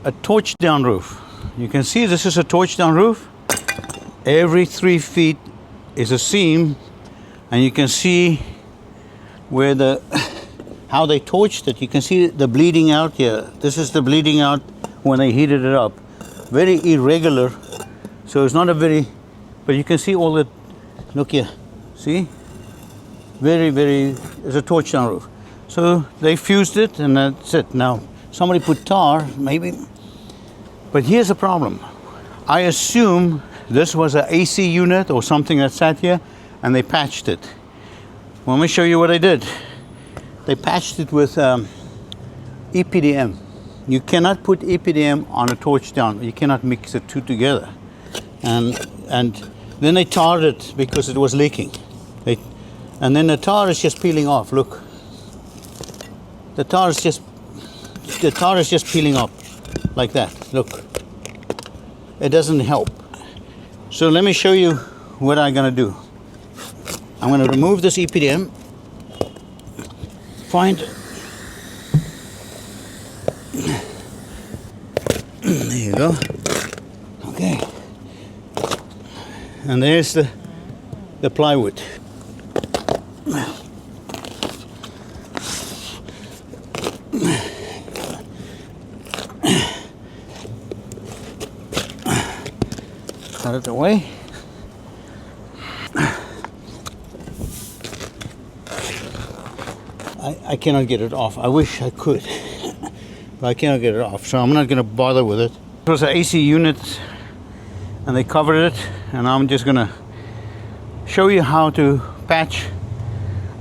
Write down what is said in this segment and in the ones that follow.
a torch down roof. You can see this is a torch down roof. Every 3 feet is a seam, and you can see where how they torched it. You can see the bleeding out here. This is the bleeding out when they heated it up. Very irregular, so it's not a very, but you can see all the, look here, see? Very, it's a torch down roof. So they fused it and that's it. Now, somebody put tar, maybe, but here's the problem. I assume this was an AC unit or something that sat here and they patched it. Well, let me show you what I did. They patched it with EPDM. You cannot put EPDM on a torch down. You cannot mix the two together. And then they tarred it because it was leaking. And then the tar is just peeling off. Look, the tar is just peeling off like that. Look, it doesn't help. So let me show you what I'm gonna do. I'm gonna remove this EPDM. Find. There you go. Okay. And there's the plywood. Cut it away. I cannot get it off. I wish I could, but I cannot get it off, so I'm not going to bother with it. It was an AC unit and they covered it, and I'm just going to show you how to patch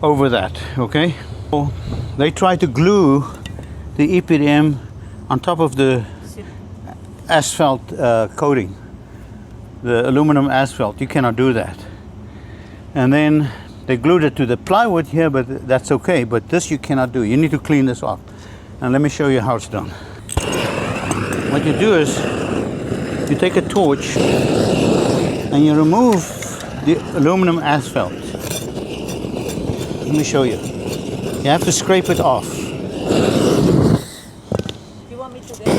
over that, okay? So they tried to glue the EPDM on top of the asphalt coating, the aluminum asphalt. You cannot do that. And then they glued it to the plywood here, but that's okay. But this you cannot do. You need to clean this off. And let me show you how it's done. What you do is you take a torch and you remove the aluminum asphalt. Let me show you. You have to scrape it off. You want me to do it?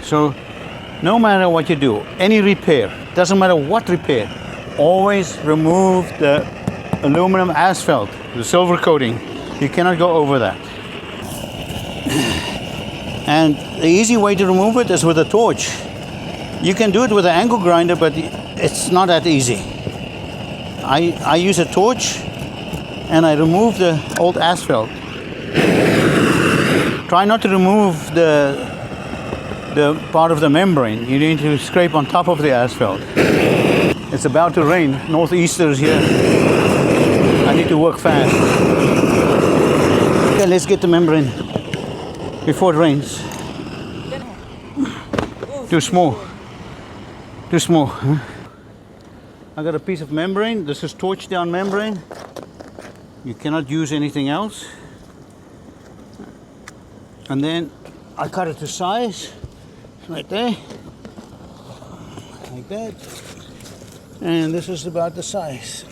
So no matter what you do, any repair, doesn't matter what repair, always remove the aluminum asphalt, the silver coating. You cannot go over that. And the easy way to remove it is with a torch. You can do it with an angle grinder, but it's not that easy. I use a torch and I remove the old asphalt. Try not to remove the part of the membrane. You need to scrape on top of the asphalt. It's about to rain. Northeasters here. I need to work fast. Okay, let's get the membrane before it rains. Too small. Too small. Huh? I got a piece of membrane. This is torch down membrane. You cannot use anything else. And then I cut it to size. Right there, like that, and this is about the size.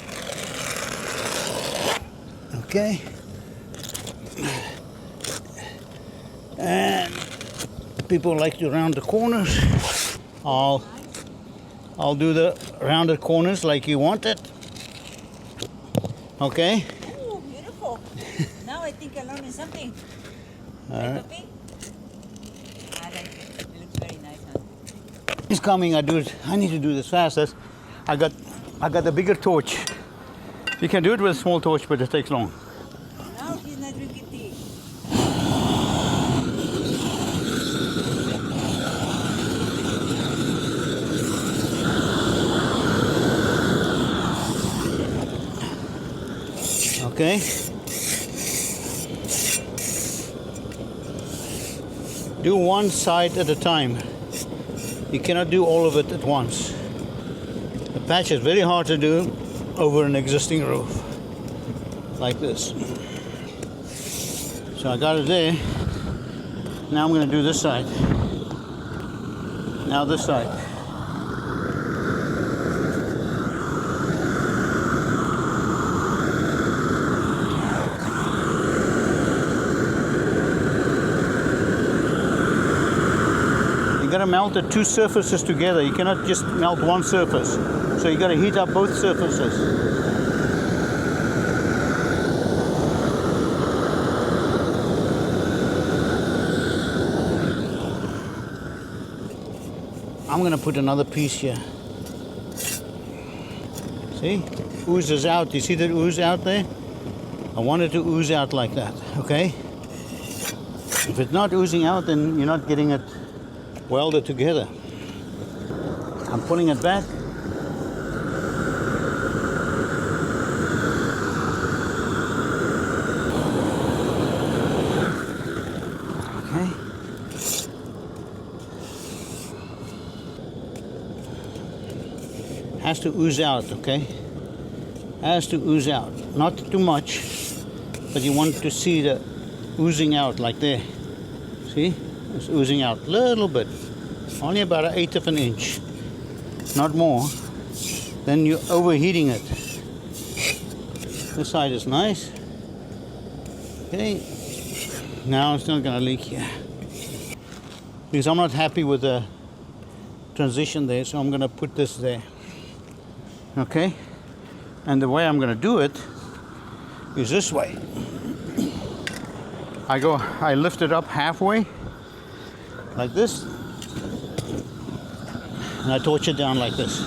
Okay, and people like to round the corners. I'll do the rounded corners like you want it. Okay. Oh, beautiful! Now I think I'm learning something. All right. Copy? I like it. It looks very nice, huh? He's coming. I need to do this fast. I got a bigger torch. You can do it with a small torch, but it takes long. Now he's not drinking tea. Okay. Do one side at a time. You cannot do all of it at once. The patch is very hard to do over an existing roof, like this. So I got it there. Now I'm going to do this side. Now this side. You got to melt the two surfaces together. You cannot just melt one surface. So you got to heat up both surfaces. I'm going to put another piece here. See? Oozes out. You see that ooze out there? I want it to ooze out like that, okay? If it's not oozing out, then you're not getting it welded together. I'm pulling it back. Okay. Has to ooze out, okay? Has to ooze out. Not too much, but you want to see the oozing out like there. See? It's oozing out a little bit. Only about 1/8 of an inch. Not more. Then you're overheating it. This side is nice. Okay. Now it's not going to leak here. Because I'm not happy with the transition there, so I'm going to put this there. Okay? And the way I'm going to do it is this way. I lift it up halfway, like this, and I torch it down like this.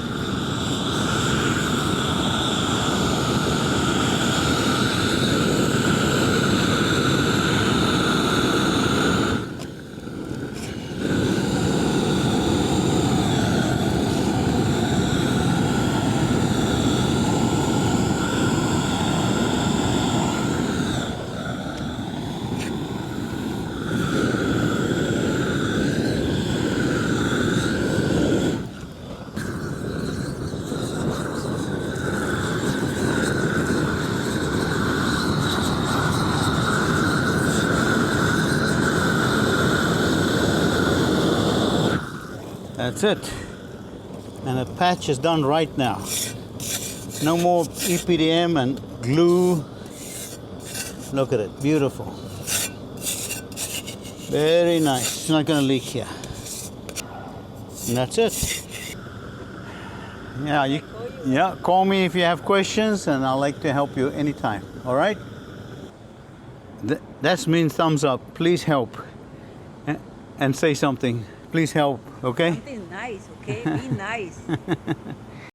That's it. And the patch is done right now. No more EPDM and glue. Look at it, beautiful. Very nice. It's not going to leak here. And that's it. Yeah, call me if you have questions, and I'd like to help you anytime. All right? That means thumbs up. Please help. And say something. Please help, okay? Something nice, okay? Be nice.